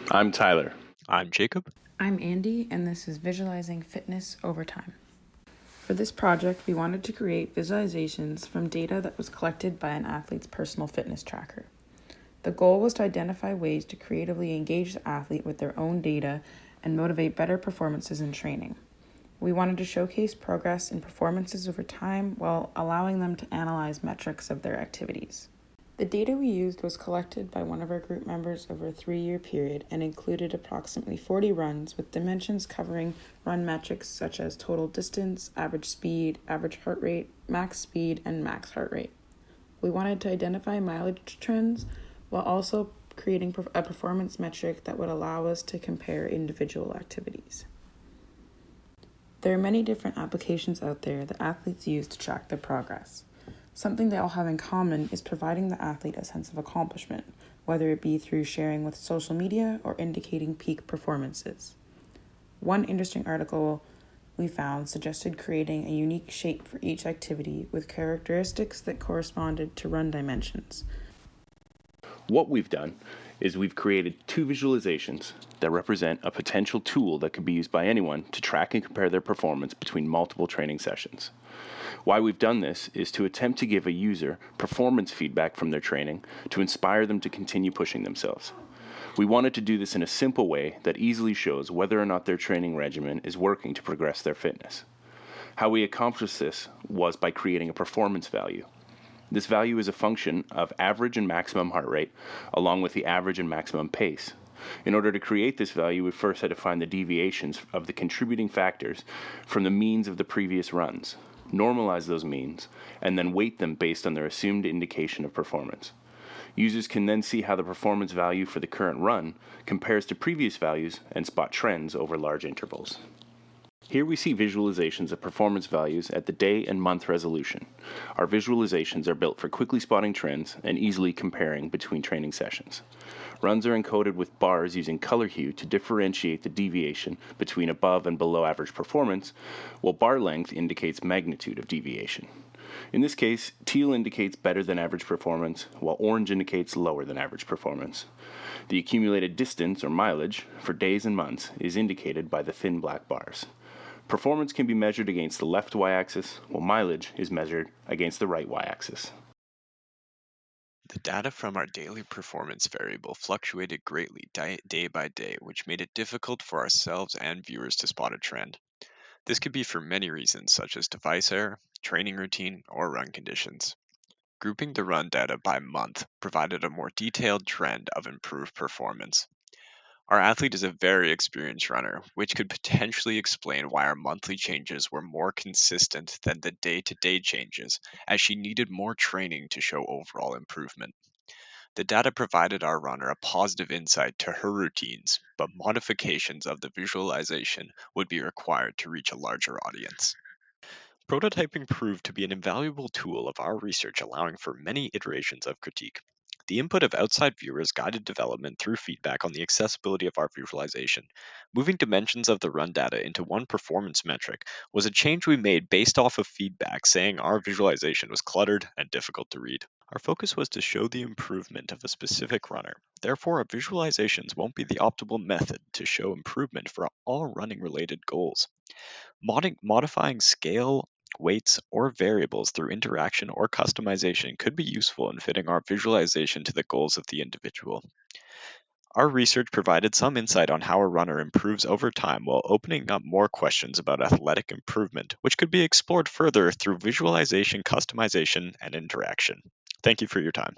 I'm Tyler. I'm Jacob. I'm Andy, and this is Visualizing Fitness Over Time. For this project, we wanted to create visualizations from data that was collected by an athlete's personal fitness tracker. The goal was to identify ways to creatively engage the athlete with their own data and motivate better performances in training. We wanted to showcase progress in performances over time while allowing them to analyze metrics of their activities. The data we used was collected by one of our group members over a 3-year period and included approximately 40 runs with dimensions covering run metrics such as total distance, average speed, average heart rate, max speed, and max heart rate. We wanted to identify mileage trends while also creating a performance metric that would allow us to compare individual activities. There are many different applications out there that athletes use to track their progress. Something they all have in common is providing the athlete a sense of accomplishment, whether it be through sharing with social media or indicating peak performances. One interesting article we found suggested creating a unique shape for each activity with characteristics that corresponded to run dimensions. What we've done is we've created 2 visualizations that represent a potential tool that could be used by anyone to track and compare their performance between multiple training sessions. Why we've done this is to attempt to give a user performance feedback from their training to inspire them to continue pushing themselves. We wanted to do this in a simple way that easily shows whether or not their training regimen is working to progress their fitness. How we accomplished this was by creating a performance value. This value is a function of average and maximum heart rate, along with the average and maximum pace. In order to create this value, we first had to find the deviations of the contributing factors from the means of the previous runs, normalize those means, and then weight them based on their assumed indication of performance. Users can then see how the performance value for the current run compares to previous values and spot trends over large intervals. Here we see visualizations of performance values at the day and month resolution. Our visualizations are built for quickly spotting trends and easily comparing between training sessions. Runs are encoded with bars using color hue to differentiate the deviation between above and below average performance, while bar length indicates magnitude of deviation. In this case, teal indicates better than average performance, while orange indicates lower than average performance. The accumulated distance, or mileage, for days and months is indicated by the thin black bars. Performance can be measured against the left y-axis, while mileage is measured against the right y-axis. The data from our daily performance variable fluctuated greatly day by day, which made it difficult for ourselves and viewers to spot a trend. This could be for many reasons, such as device error, training routine, or run conditions. Grouping the run data by month provided a more detailed trend of improved performance. Our athlete is a very experienced runner, which could potentially explain why our monthly changes were more consistent than the day-to-day changes, as she needed more training to show overall improvement. The data provided our runner a positive insight to her routines, but modifications of the visualization would be required to reach a larger audience. Prototyping proved to be an invaluable tool of our research, allowing for many iterations of critique. The input of outside viewers guided development through feedback on the accessibility of our visualization. Moving dimensions of the run data into one performance metric was a change we made based off of feedback saying our visualization was cluttered and difficult to read. Our focus was to show the improvement of a specific runner. Therefore, our visualizations won't be the optimal method to show improvement for all running related goals. Modifying scale, weights, or variables through interaction or customization could be useful in fitting our visualization to the goals of the individual. Our research provided some insight on how a runner improves over time while opening up more questions about athletic improvement, which could be explored further through visualization, customization, and interaction. Thank you for your time.